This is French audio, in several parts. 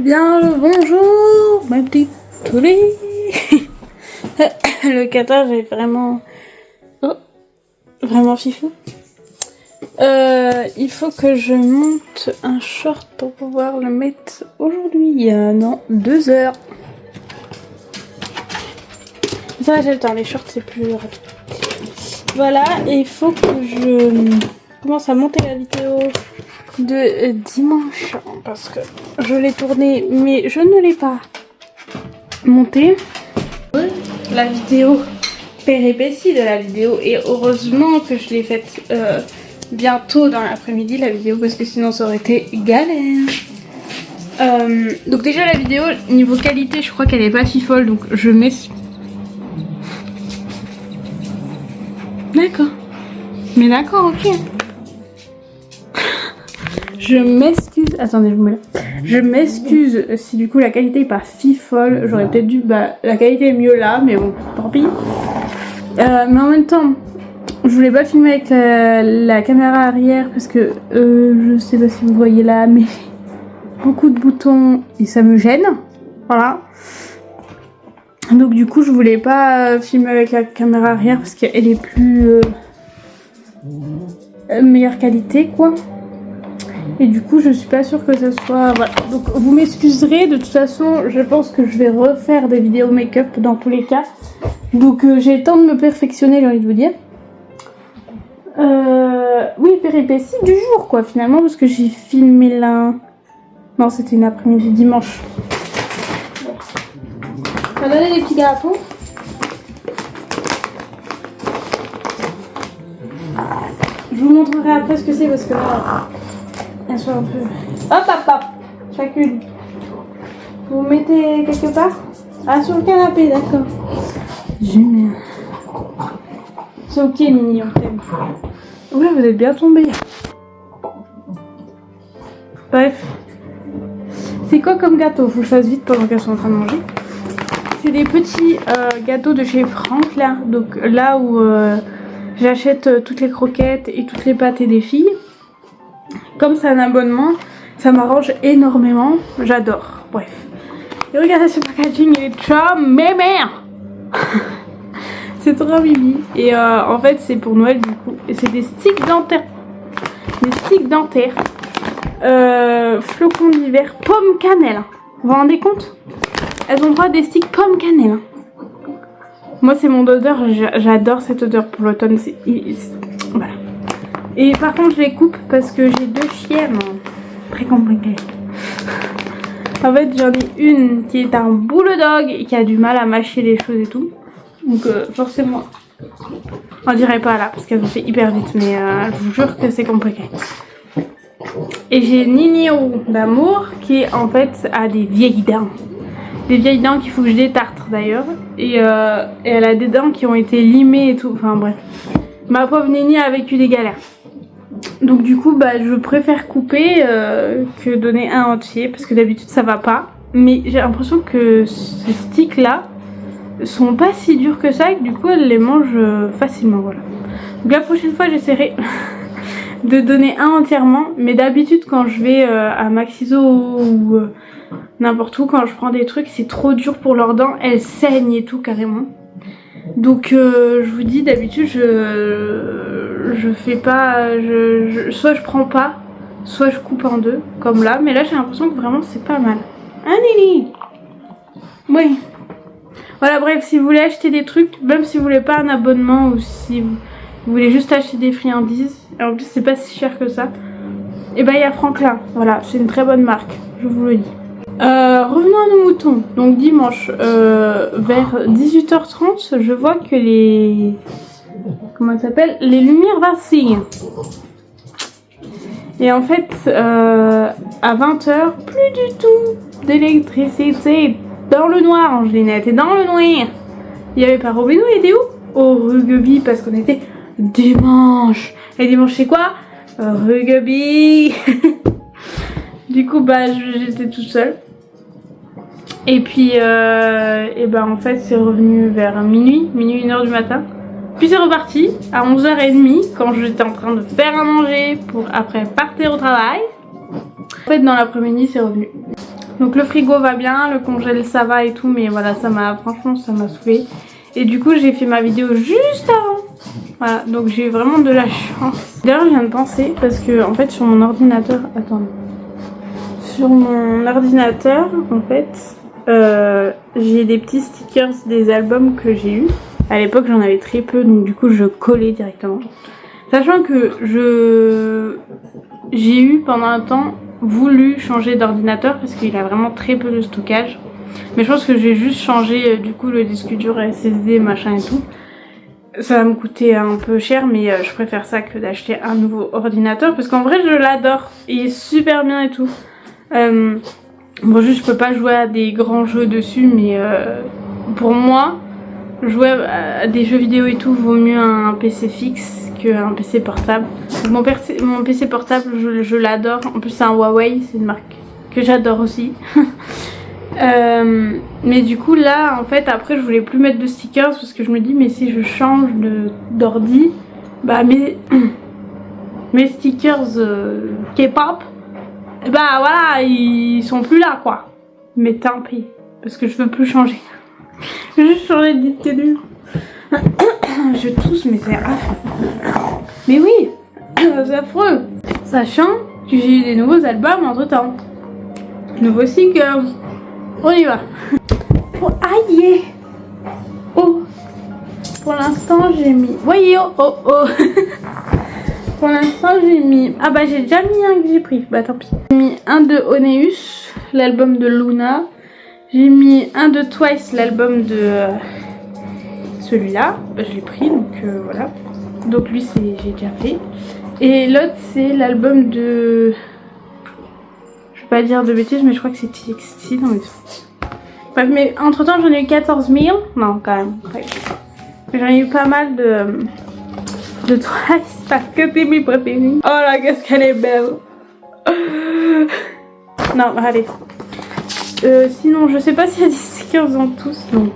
bien le bonjour, ma petite poulet. Le catage est vraiment... Oh, vraiment fifou. Il faut que je monte un short pour pouvoir le mettre aujourd'hui, dans 2 heures. Ça, j'ai le temps, les shorts c'est plus rapide. Voilà, et il faut que je commence à monter la vidéo de dimanche parce que je l'ai tournée mais je ne l'ai pas montée. La vidéo péripétie de la vidéo, et heureusement que je l'ai faite bientôt dans l'après-midi la vidéo, parce que sinon ça aurait été galère. Donc déjà la vidéo niveau qualité je crois qu'elle est pas si folle, donc je m'excuse. D'accord, mais d'accord, ok. Je m'excuse, attendez, je vous mets là. Je m'excuse si du coup la qualité est pas si folle. J'aurais peut-être dû, la qualité est mieux là, mais bon, tant pis. Mais en même temps, je voulais pas filmer avec la caméra arrière parce que je sais pas si vous voyez là, mais beaucoup de boutons et ça me gêne. Voilà. Donc du coup, je voulais pas filmer avec la caméra arrière parce qu'elle est plus meilleure qualité, quoi. Et du coup je suis pas sûre que ce soit... Voilà. Donc vous m'excuserez, de toute façon je pense que je vais refaire des vidéos make-up dans tous les cas. Donc j'ai le temps de me perfectionner, j'ai envie de vous dire. Oui, péripétie du jour quoi finalement, parce que j'ai filmé là... Non, c'était une après-midi, dimanche. Ça donnait des petits gâteaux. Je vous montrerai après ce que c'est parce que là... Elles sont un peu... Hop, hop, hop. Chacune. Vous mettez quelque part? Ah, sur le canapé, d'accord. Génial. C'est ok, Nini, on t'aime. Ouais, vous êtes bien tombés. Bref. C'est quoi comme gâteau? Faut que je fasse vite pendant qu'elles sont en train de manger. C'est des petits gâteaux de chez Franck, là. Donc là où j'achète toutes les croquettes et toutes les pâtes des filles. Comme c'est un abonnement, ça m'arrange énormément. J'adore. Bref. Et regardez ce packaging, il est trop mémé. C'est trop mimi. Et en fait, c'est pour Noël du coup. Et c'est des sticks dentaires. Des sticks dentaires. Flocons d'hiver, pomme cannelle. Vous vous rendez compte? Elles ont droit à des sticks pomme cannelle. Moi, c'est mon odeur. J'adore cette odeur pour l'automne. Voilà. Et par contre je les coupe parce que j'ai 2 chiennes. Très compliqué. En fait j'en ai une qui est un bulldog et qui a du mal à mâcher les choses et tout. Donc forcément on dirait pas là parce qu'elle me fait hyper vite, mais je vous jure que c'est compliqué. Et j'ai Nini d'amour qui en fait a des vieilles dents. Des vieilles dents qu'il faut que je détartre d'ailleurs. Et elle a des dents qui ont été limées et tout. Enfin bref. Ma pauvre Nini a vécu des galères. Donc du coup je préfère couper que donner un entier parce que d'habitude ça va pas. Mais j'ai l'impression que ces sticks là sont pas si durs que ça et que du coup elle les mange facilement, voilà. Donc la prochaine fois j'essaierai de donner un entièrement. Mais d'habitude quand je vais à Maxiso ou n'importe où, quand je prends des trucs c'est trop dur pour leurs dents, elles saignent et tout carrément. Donc je vous dis, d'habitude je fais pas, soit je prends pas, soit je coupe en 2 comme là, mais là j'ai l'impression que vraiment c'est pas mal. Hein Nini? Oui. Voilà, bref, si vous voulez acheter des trucs, même si vous voulez pas un abonnement ou si vous voulez juste acheter des friandises, et en plus c'est pas si cher que ça, et il y a Franklin, voilà, c'est une très bonne marque, je vous le dis. Revenons à nos moutons. Donc dimanche vers 18h30 je vois que les... Comment ça s'appelle? Les lumières vacillent. Et en fait à 20h plus du tout d'électricité. Dans le noir, Angelinette, et dans le noir. Il n'y avait pas Robinou, il était où? Au rugby parce qu'on était dimanche. Et dimanche c'est quoi? Rugby. Du coup j'étais toute seule. Et puis en fait c'est revenu vers minuit 1h du matin. Puis c'est reparti à 11h30 quand j'étais en train de faire à manger pour après partir au travail. En fait dans l'après-midi c'est revenu. Donc le frigo va bien, le congèle ça va et tout, mais voilà, franchement ça m'a saoulée. Et du coup j'ai fait ma vidéo juste avant. Voilà, donc j'ai vraiment de la chance. D'ailleurs je viens de penser, parce que en fait sur mon ordinateur, attendez. Sur mon ordinateur en fait, j'ai des petits stickers des albums que j'ai eu. À l'époque j'en avais très peu, donc du coup je collais directement. Sachant que j'ai eu pendant un temps voulu changer d'ordinateur parce qu'il a vraiment très peu de stockage. Mais je pense que j'ai juste changé du coup le disque dur SSD machin et tout. Ça va me coûter un peu cher, mais je préfère ça que d'acheter un nouveau ordinateur parce qu'en vrai je l'adore. Il est super bien et tout. Bon juste je peux pas jouer à des grands jeux dessus, mais pour moi jouer à des jeux vidéo et tout vaut mieux un PC fixe qu'un PC portable. Mon PC portable je l'adore, en plus c'est un Huawei, c'est une marque que j'adore aussi. Mais du coup là en fait après je voulais plus mettre de stickers parce que je me dis mais si je change d'ordi, bah mes stickers K-pop, bah voilà ils sont plus là quoi. Mais tant pis parce que je veux plus changer. Je vais juste changer de disque dur. Je tousse mais c'est affreux. Mais oui, c'est affreux. Sachant que j'ai eu des nouveaux albums entre temps. Nouveaux stickers. On y va. Oh, aïe. Oh. Pour l'instant j'ai mis. Voyez oh oh oh. Pour l'instant j'ai mis. Ah bah j'ai déjà mis un que j'ai pris. Bah tant pis. J'ai mis un de Oneus, l'album de Luna. J'ai mis un de Twice, l'album de celui-là. Bah, je l'ai pris donc voilà. Donc lui j'ai déjà fait. Et l'autre c'est l'album de. Je vais pas dire de bêtises mais je crois que c'est TXT. Non mais. Bref, mais entre temps j'en ai eu 14 000. Non quand même. J'en ai eu pas mal de Twice parce que c'est mes préférés. Oh là qu'est-ce qu'elle est belle. Non allez. Sinon je sais pas s'il y a des stickers dans tous. Donc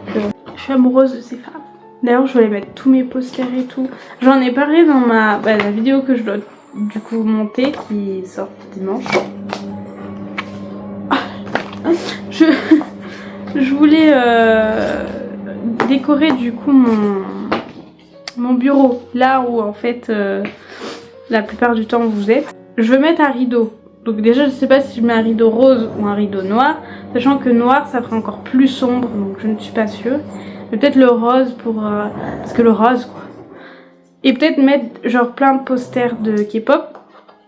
je suis amoureuse de ces femmes. D'ailleurs je voulais mettre tous mes posters et tout. J'en ai parlé dans la vidéo que je dois du coup monter qui sort dimanche. Je voulais décorer du coup mon bureau là où en fait la plupart du temps vous êtes. Je veux mettre un rideau. Donc déjà je sais pas si je mets un rideau rose ou un rideau noir. Sachant que noir ça ferait encore plus sombre donc je ne suis pas sûre. Peut-être le rose pour parce que le rose quoi. Et peut-être mettre genre plein de posters de K-pop.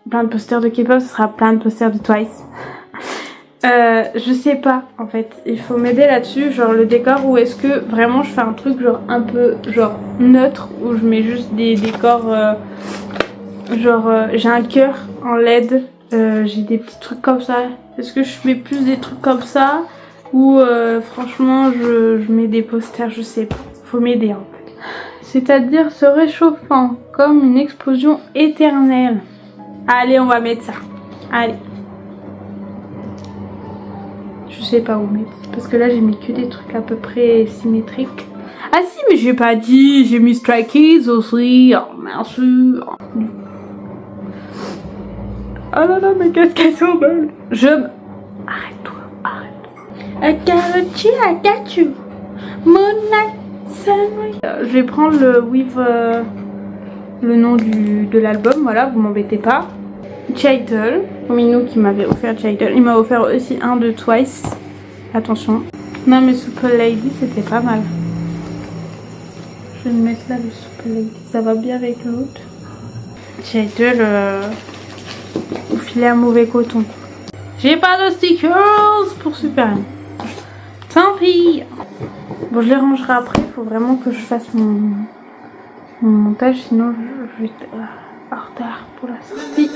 Plein de posters de K-pop, ce sera plein de posters de Twice. Je sais pas en fait, il faut m'aider là-dessus, genre le décor, ou est-ce que vraiment je fais un truc genre un peu genre neutre où je mets juste des décors j'ai un cœur en LED, j'ai des petits trucs comme ça. Est-ce que je mets plus des trucs comme ça ou franchement je mets des posters, je sais pas, faut m'aider en fait. C'est-à-dire se réchauffant comme une explosion éternelle. Allez on va mettre ça, allez. Je sais pas où mettre. Parce que là j'ai mis que des trucs à peu près symétriques. Ah si mais j'ai pas dit. J'ai mis Stray Kids aussi. Oh merci. Oh là là mais qu'est-ce qu'elles sont belles. Arrête-toi. Arrête. I got you, I got you. Moonlight, sunlight. Je vais prendre le nom de l'album. Voilà, vous m'embêtez pas. Chital, Minou qui m'avait offert Chital. Il m'a offert aussi un de Twice. Attention. Non mais Super Lady c'était pas mal. Je vais me mettre là le Super Lady. Ça va bien avec l'autre. Chital au filet à mauvais coton. J'ai pas de stickers pour Super. Tant pis. Bon je les rangerai après. Il faut vraiment que je fasse mon montage. Sinon je vais être en retard pour la sortie.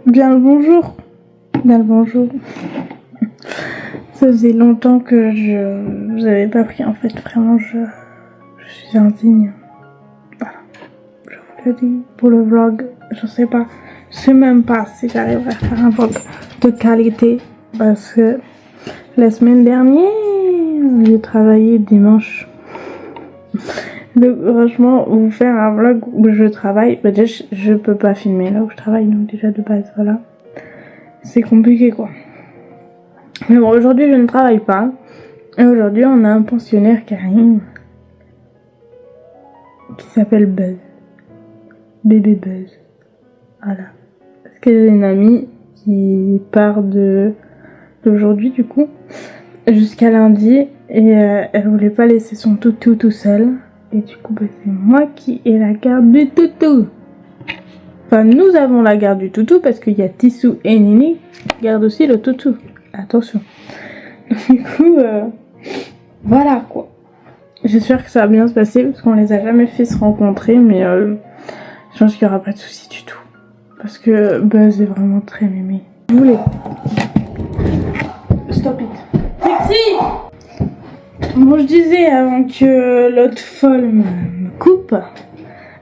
Bien le bonjour. Bien le bonjour. Ça faisait longtemps que je vous avais pas pris. En fait, vraiment, je suis indigne. Voilà. Je vous le dis. Pour le vlog, je sais pas. Je sais même pas si j'arriverai à faire un vlog de qualité. Parce que la semaine dernière, j'ai travaillé dimanche. Donc, franchement, vous faire un vlog où je travaille, bah déjà, je peux pas filmer là où je travaille, donc déjà de base, voilà. C'est compliqué, quoi. Mais bon, aujourd'hui, je ne travaille pas. Et aujourd'hui, on a un pensionnaire qui arrive, qui s'appelle Buzz. Bébé Buzz. Voilà. Parce que j'ai une amie qui part d'aujourd'hui, du coup, jusqu'à lundi, et elle voulait pas laisser son toutou tout seul. Et du coup, bah, c'est moi qui ai la garde du toutou. Enfin, nous avons la garde du toutou parce qu'il y a Tissou et Nini qui gardent aussi le toutou. Attention. Du coup, voilà quoi. J'espère que ça va bien se passer parce qu'on les a jamais fait se rencontrer, mais je pense qu'il n'y aura pas de soucis du tout. Parce que Buzz est vraiment très mémé. Vous voulez? Stop it. Pixie! Bon, je disais avant que l'autre folle me coupe,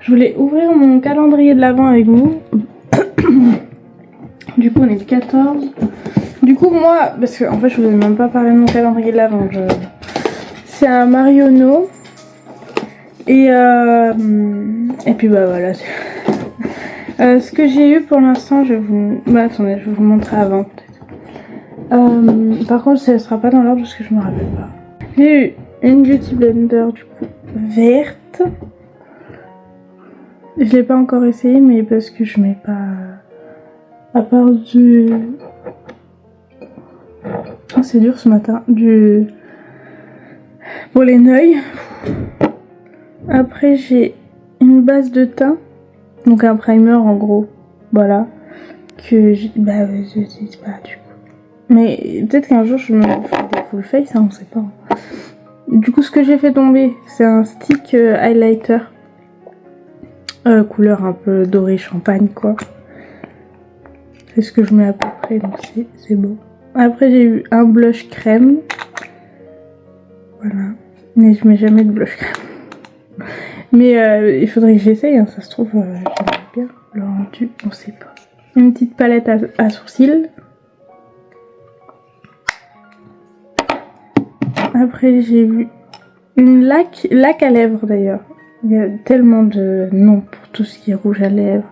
je voulais ouvrir mon calendrier de l'Avent avec vous. Du coup, on est le 14. Du coup, moi, parce que en fait, je vous ai même pas parlé de mon calendrier de l'Avent. C'est un Marionneau. Et puis bah voilà. Ce que j'ai eu pour l'instant, je vais vous... Bah attendez, je vais vous montrer avant peut-être. Par contre, ça sera pas dans l'ordre parce que je me rappelle pas. J'ai eu une Beauty Blender du coup verte. Je l'ai pas encore essayé, mais parce que je mets pas... À part du... Oh, c'est dur ce matin. Du... Pour les neuils. Après, j'ai une base de teint. Donc un primer en gros. Voilà. Que j'ai... Bah, je dis pas du coup. Mais peut-être qu'un jour, je me ferai des full face, hein, on sait pas. Du coup, ce que j'ai fait tomber, c'est un stick highlighter. Couleur un peu doré champagne, quoi. C'est ce que je mets à peu près, donc c'est beau. Après, j'ai eu un blush crème. Voilà. Mais je mets jamais de blush crème. Mais il faudrait que j'essaye, hein, ça se trouve, j'aimerais bien le rendu, on sait pas. Une petite palette à sourcils. Après, j'ai vu une lac à lèvres d'ailleurs. Il y a tellement de noms pour tout ce qui est rouge à lèvres.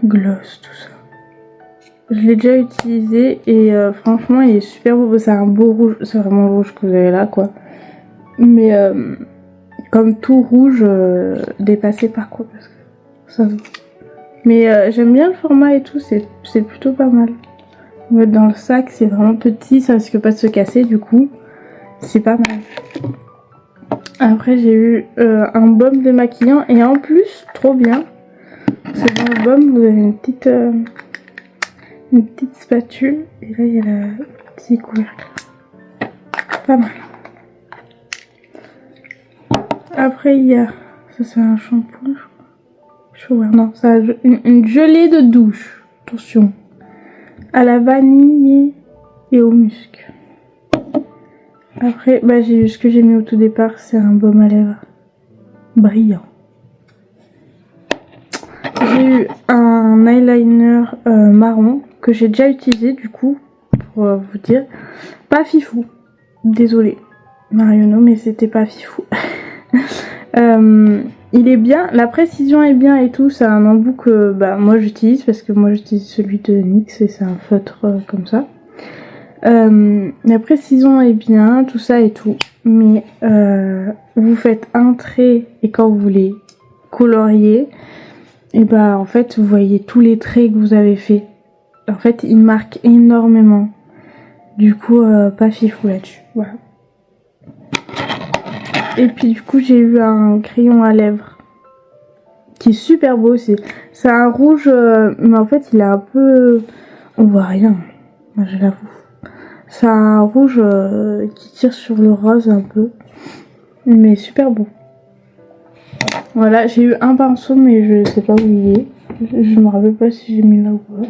Gloss, tout ça. Je l'ai déjà utilisé et franchement, il est super beau. C'est un beau rouge, c'est vraiment le rouge que vous avez là, quoi. Mais comme tout rouge, dépassé par quoi parce que ça... Mais j'aime bien le format et tout, c'est plutôt pas mal. Mettre dans le sac, c'est vraiment petit, ça risque pas de se casser du coup. C'est pas mal. Après, j'ai eu un baume démaquillant et en plus, trop bien. C'est dans le baume, vous avez une petite spatule et là il y a le petit couvercle. Pas mal. Après, il y a, ça c'est un shampoing, shower, non, ça une gelée de douche. Attention. À la vanille et au musc. Après, bah, j'ai eu ce que j'ai mis au tout départ, c'est un baume à lèvres brillant. J'ai eu un eyeliner marron que j'ai déjà utilisé du coup, pour vous dire. Pas fifou, désolée Marionneau, mais c'était pas fifou. Il est bien, la précision est bien et tout, c'est un embout que bah, moi j'utilise parce que moi j'utilise celui de NYX et c'est un feutre comme ça. La précision est bien, tout ça et tout, mais vous faites un trait et quand vous voulez colorier, et bah en fait vous voyez tous les traits que vous avez fait. En fait il marque énormément, du coup pas fifou là-dessus, voilà. Et puis du coup j'ai eu un crayon à lèvres qui est super beau, c'est un rouge mais en fait il est un peu, on voit rien, moi je l'avoue. C'est un rouge qui tire sur le rose un peu, mais super beau. Voilà, j'ai eu un pinceau mais je sais pas où il est. Je me rappelle pas si j'ai mis là ou pas.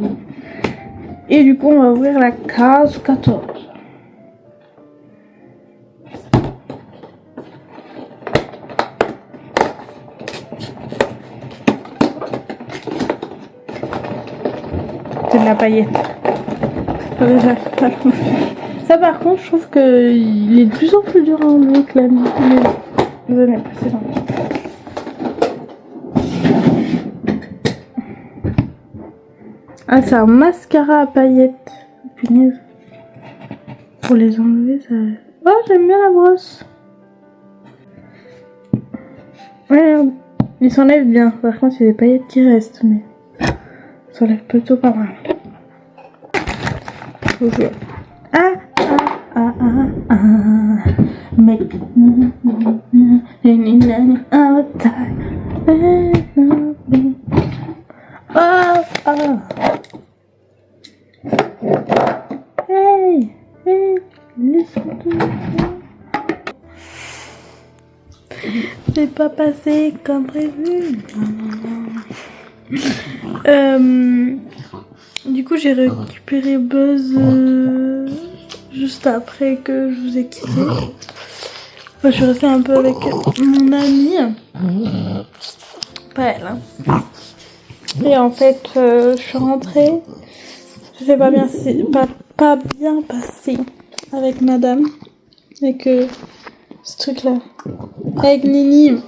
Et du coup, on va ouvrir la case 14. C'est de la paillette. Ça par contre, je trouve qu'il est de plus en plus dur à enlever que les années précédentes. Ah, c'est un mascara à paillettes. Punaise. Pour les enlever, ça... Oh, j'aime bien la brosse. Regarde, il s'enlève bien. Par contre, il y a des paillettes qui restent, mais ça s'enlève plutôt pas mal. Ah, ah, ah, ah. Make our time. Oh, oh. Hey, hey, listen to me. C'est pas passé comme prévu. Du coup, j'ai récupéré Buzz juste après que je vous ai quitté. Enfin, je suis restée un peu avec mon amie. Pas elle, hein. Et en fait, je suis rentrée. Je sais pas bien, pas bien passé avec madame. Avec ce truc-là. Avec Nini.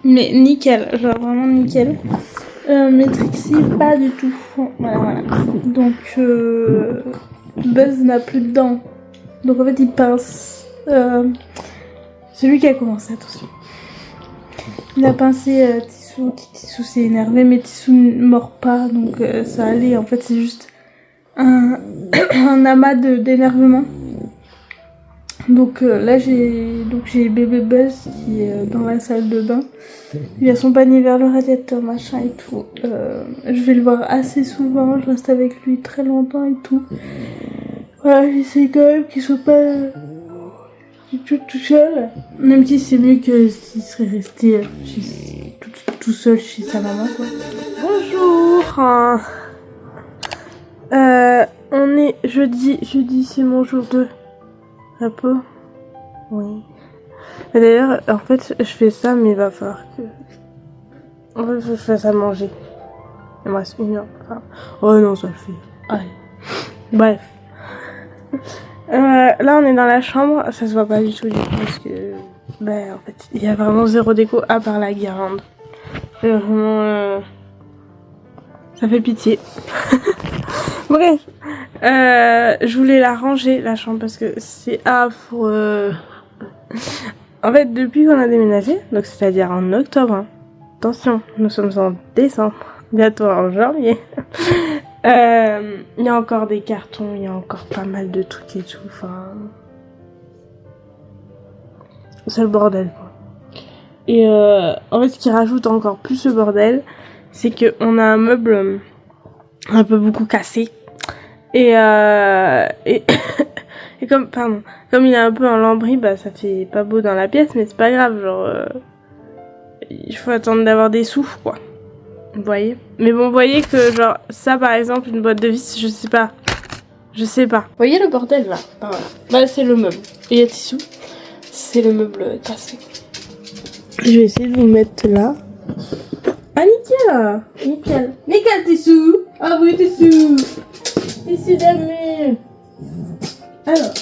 Mais nickel, genre vraiment nickel. Mais Trixie, pas du tout. Voilà, voilà. Donc, Buzz n'a plus de dents. Donc en fait, il pince. C'est lui qui a commencé, attention. Il a pincé Tissou. Tissou s'est énervé, mais Tissou ne mord pas. Donc ça allait. En fait, c'est juste un amas d'énervement. Donc là, j'ai bébé Buzz qui est dans la salle de bain. Il a son panier vers le radiateur, machin et tout. Je vais le voir assez souvent, je reste avec lui très longtemps et tout. Voilà, j'essaie quand même qu'il soit pas tout seul. Même si c'est mieux que s'il serait resté tout seul chez sa maman, quoi. Bonjour. On est jeudi c'est mon jour de repos. Oui. D'ailleurs, en fait, je fais ça, mais il va falloir que... En fait, faut que je fasse à manger. Il me reste 1 heure. Enfin... Oh non, ça le fait. Allez. Bref. Là, on est dans la chambre. Ça se voit pas du tout, parce que... Ben, en fait, il y a vraiment zéro déco à part la guirlande. C'est vraiment... Ça fait pitié. Bref. Je voulais la ranger, la chambre, parce que c'est affreux. En fait, depuis qu'on a déménagé, donc c'est-à-dire en octobre, hein, attention, nous sommes en décembre, bientôt en janvier, il y a encore des cartons, il y a encore pas mal de trucs et tout, enfin... C'est le bordel, quoi. Et en fait, ce qui rajoute encore plus ce bordel, c'est qu'on a un meuble un peu beaucoup cassé. Et comme il est un peu en lambris, bah ça fait pas beau dans la pièce, mais c'est pas grave, genre il faut attendre d'avoir des sous, quoi. Vous voyez? Mais bon, vous voyez que genre ça par exemple, une boîte de vis, je sais pas. Vous voyez le bordel là? Bah c'est le meuble. Et il y a Tissou, c'est le meuble cassé. Je vais essayer de vous mettre là. Ah nickel Tissou. Ah oui Tissou. Tissou d'amour. Alors,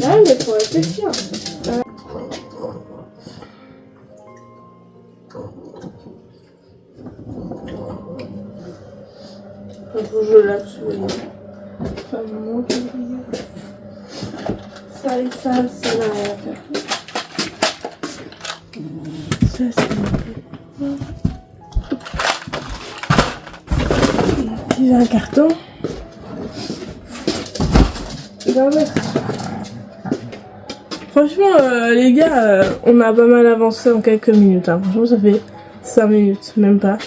là, mais faut réfléchir. Faut que je lave sous les... Enfin, mon Dieu. Ça et ça n'a rien à faire. Ça, c'est un carton. Franchement, les gars, on a pas mal avancé en quelques minutes. Hein. Franchement, ça fait 5 minutes, même pas.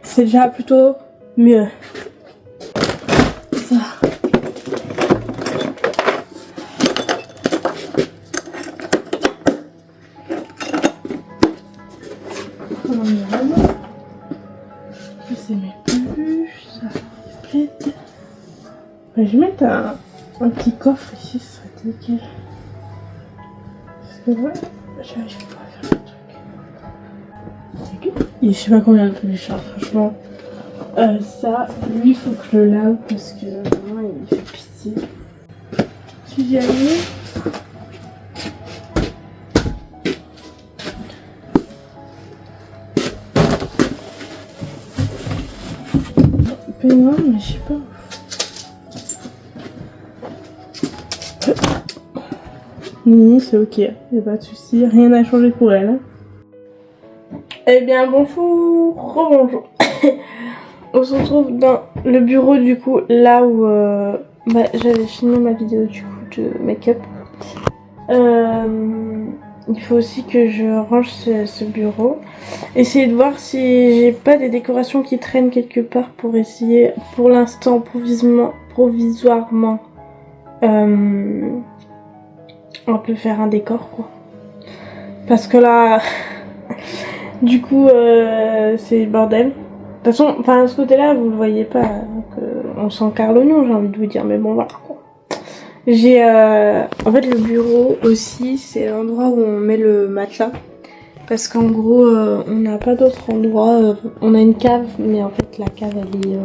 C'est déjà plutôt mieux. Ça. Je vais mettre un petit coffre ici, ce serait nickel. Parce que voilà, j'arrive pas à faire le truc. Et je sais pas combien de peluches, franchement. Ça, lui, il faut que je le lave parce que vraiment, il fait pitié. Tu viens peignoir, mais je sais pas. Nini, c'est ok, y'a pas de soucis, rien n'a changé pour elle. Eh bien, bonjour, rebonjour. On se retrouve dans le bureau du coup, là où j'avais filmé ma vidéo du coup de make-up. Il faut aussi que je range ce bureau. Essayer de voir si j'ai pas des décorations qui traînent quelque part pour essayer, pour l'instant, provisoirement, on peut faire un décor quoi. Parce que là, du coup, c'est bordel. De toute façon, enfin, ce côté-là, vous le voyez pas. Donc, on s'encarre l'oignon, j'ai envie de vous dire. Mais bon, voilà quoi. J'ai en fait le bureau aussi, c'est l'endroit où on met le matelas. Parce qu'en gros, on n'a pas d'autre endroit. On a une cave, mais en fait la cave elle est...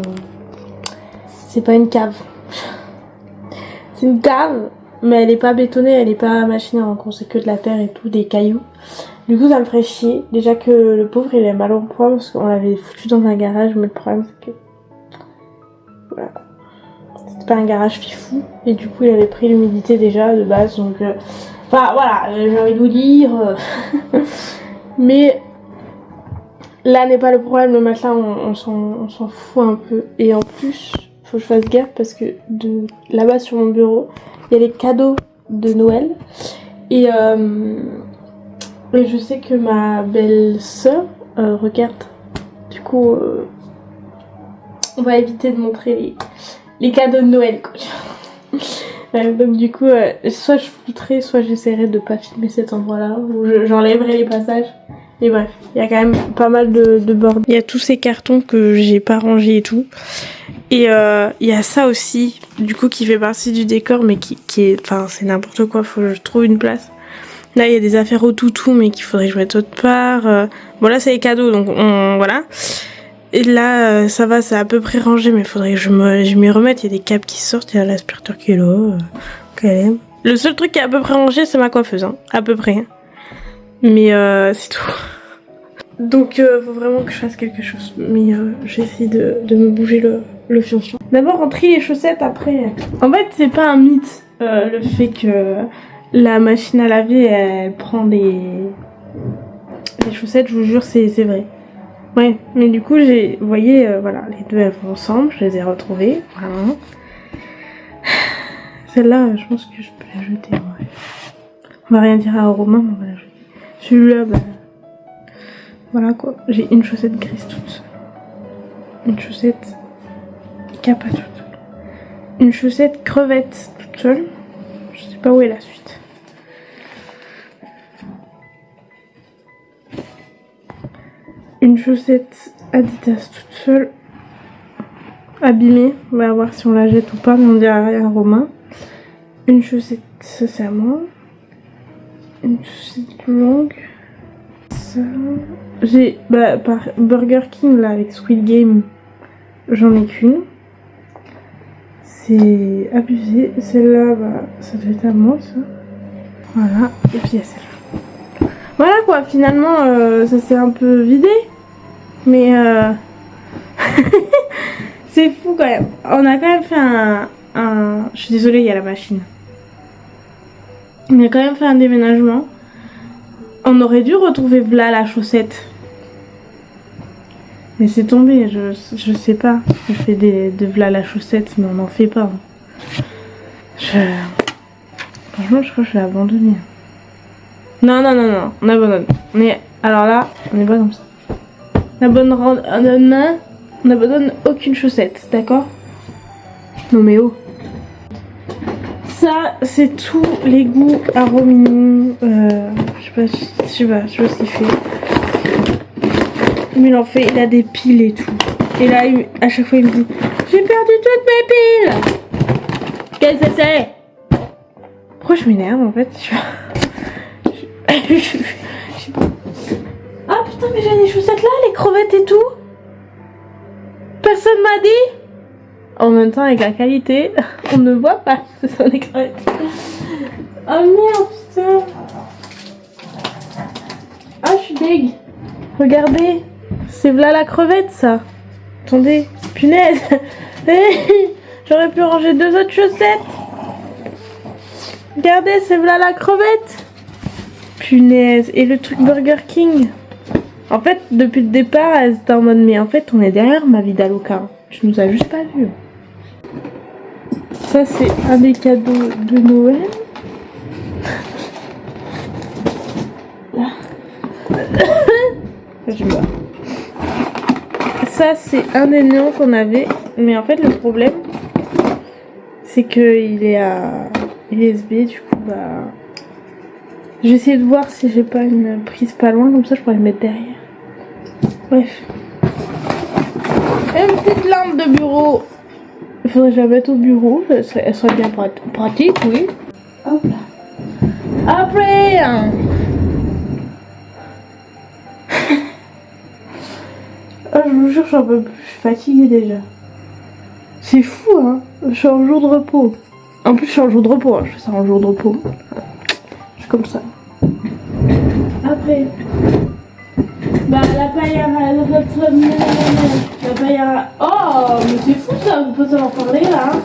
c'est pas une cave. C'est une cave, mais elle est pas bétonnée, elle est pas machinée. En gros, c'est que de la terre et tout, des cailloux. Du coup, ça me ferait chier. Déjà que le pauvre, il est mal en point parce qu'on l'avait foutu dans un garage, mais le problème c'est que... voilà. C'était pas un garage fifou, et du coup, il avait pris l'humidité déjà de base, donc... enfin, voilà, j'ai envie de vous dire... mais... là n'est pas le problème, le matelas, on s'en fout un peu. Et en plus, faut que je fasse gaffe parce que là-bas sur mon bureau, il y a les cadeaux de Noël. Et je sais que ma belle-sœur regarde. Du coup, on va éviter de montrer les cadeaux de Noël, quoi. Donc du coup, soit je foutrais, soit j'essaierai de pas filmer cet endroit-là, ou j'enlèverai les passages. Et bref, il y a quand même pas mal de bordel. Il y a tous ces cartons que j'ai pas rangés et tout. Et il y a ça aussi, du coup, qui fait partie du décor, mais qui est... enfin, c'est n'importe quoi, faut que je trouve une place. Là, il y a des affaires au toutou, mais qu'il faudrait que je mette autre part. Bon, là, c'est les cadeaux, donc voilà. Et là, ça va, c'est à peu près rangé, mais il faudrait que je m'y remette. Il y a des câbles qui sortent, il y a l'aspirateur qui est là, quand même. Le seul truc qui est à peu près rangé, c'est ma coiffeuse, hein, à peu près. Hein. Mais c'est tout. Donc faut vraiment que je fasse quelque chose. Mais j'essaie de me bouger le fion-fion. D'abord on trie les chaussettes, après... En fait c'est pas un mythe le fait que la machine à laver elle prend les chaussettes, je vous jure c'est vrai. Ouais, mais du coup j'ai... vous voyez, voilà, les deux elles vont ensemble, je les ai retrouvées. Voilà. Celle-là je pense que je peux la jeter en vrai. On va rien dire à Romain, mais on va la jeter. Celui-là, bah... voilà quoi. J'ai une chaussette grise toute seule. Une chaussette capa toute seule. Une chaussette crevette toute seule. Je sais pas où est la suite. Une chaussette Adidas toute seule. Abîmée. On va voir si on la jette ou pas, mais on dira rien à Romain. Une chaussette, ça c'est à moi. Une chaussette longue. Ça. J'ai par Burger King là avec Squid Game, j'en ai qu'une. C'est abusé. Celle-là, bah, ça doit être à moi ça. Voilà. Et puis il y a celle-là. Voilà quoi, finalement ça s'est un peu vidé. Mais c'est fou quand même. On a quand même fait un... Je suis désolée, il y a la machine. On a quand même fait un déménagement. On aurait dû retrouver Vla la chaussette. Mais c'est tombé, je sais pas. Je fais de Vla la chaussette, mais on n'en fait pas. Franchement, je crois que je vais abandonner. Non, on abandonne. Alors là, on est pas comme ça. On n'abandonne aucune chaussette, d'accord? Non mais oh. Ça, c'est tous les goûts à Romini. Je sais pas ce qu'il fait. Mais il en fait, il a des piles et tout. Et là, à chaque fois, il me dit: j'ai perdu toutes mes piles. Qu'est-ce que c'est? Pourquoi je m'énerve en fait? Ah putain, mais j'ai des chaussettes là, les crevettes et tout. Personne m'a dit. En même temps, avec la qualité, on ne voit pas que ce sont des crevettes. Oh merde, putain. Ah, je suis deg. Regardez, c'est là la crevette ça. Attendez, punaise. J'aurais pu ranger 2 autres chaussettes. Regardez, c'est là la crevette. Punaise. Et le truc Burger King. En fait, depuis le départ, elle était en mode mais en fait, on est derrière ma vie d'Aloca. Tu nous as juste pas vu. Ça, c'est un des cadeaux de Noël. Je meurs. Ça, c'est un des néons qu'on avait. Mais en fait, le problème, c'est qu'il est à USB. Du coup, bah... J'ai essayé de voir si j'ai pas une prise pas loin. Comme ça, je pourrais le mettre derrière. Bref. Une petite lampe de bureau. Il faudrait que je la mette au bureau. Elle serait bien pratique, oui. Hop là. Après... Ah, je vous jure, j'en peux plus. Je suis fatiguée déjà. C'est fou, hein. Je suis en jour de repos. En plus, je suis en jour de repos. Hein. Je fais ça en jour de repos. Je suis comme ça. Après. Bah, la paillera. La paillera. Oh, mais c'est fou ça. Vous pouvez en parler là. Hein.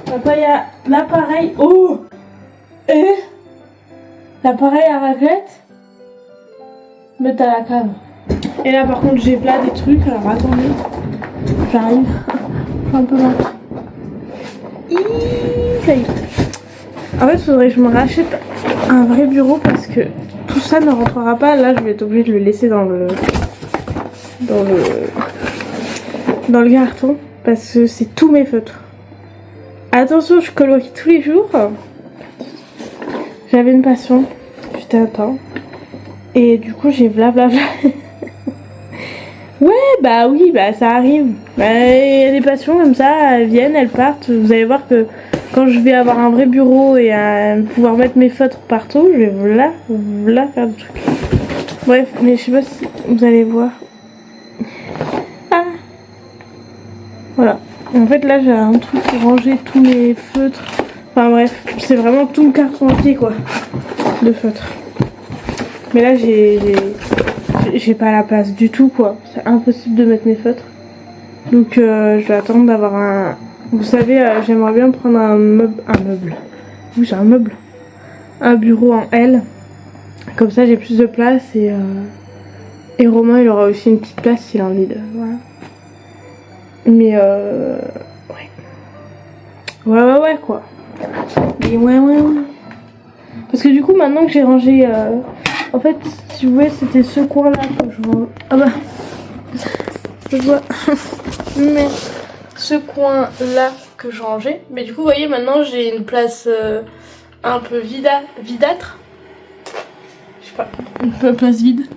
La paillera. L'appareil. Oh. Et l'appareil à raclette. Mettre à la cave. Et là par contre j'ai plein des trucs, alors attendez, j'arrive, je suis un peu lente. Ça y est. En fait faudrait que je me rachète un vrai bureau parce que tout ça ne rentrera pas, là je vais être obligée de le laisser dans le carton parce que c'est tous mes feutres. Attention, je colorie tous les jours. J'avais une passion, j'étais un temps. Et du coup j'ai blablabla. Ouais, bah oui, bah ça arrive. Bah, il y a des passions comme ça, elles viennent, elles partent. Vous allez voir que quand je vais avoir un vrai bureau et pouvoir mettre mes feutres partout, je vais là faire du truc. Bref, mais je sais pas si vous allez voir. Ah. Voilà. En fait là j'ai un truc pour ranger tous mes feutres. Enfin bref, c'est vraiment tout le carton entier quoi, de feutres. Mais là j'ai pas la place du tout quoi, c'est impossible de mettre mes feutres. Donc je vais attendre d'avoir un... Vous savez, j'aimerais bien prendre un meuble. Oui, j'ai un meuble. Un bureau en L. Comme ça j'ai plus de place et Romain il aura aussi une petite place s'il a envie de... Voilà. Mais ouais quoi. Mais ouais. Parce que du coup maintenant que j'ai rangé... En fait, si vous voulez, c'était ce coin-là que je range. Ah bah, je vois. Mais ce coin-là que je rangeais. Mais du coup, vous voyez, maintenant j'ai une place un peu vidâtre. Je sais pas, une place vide.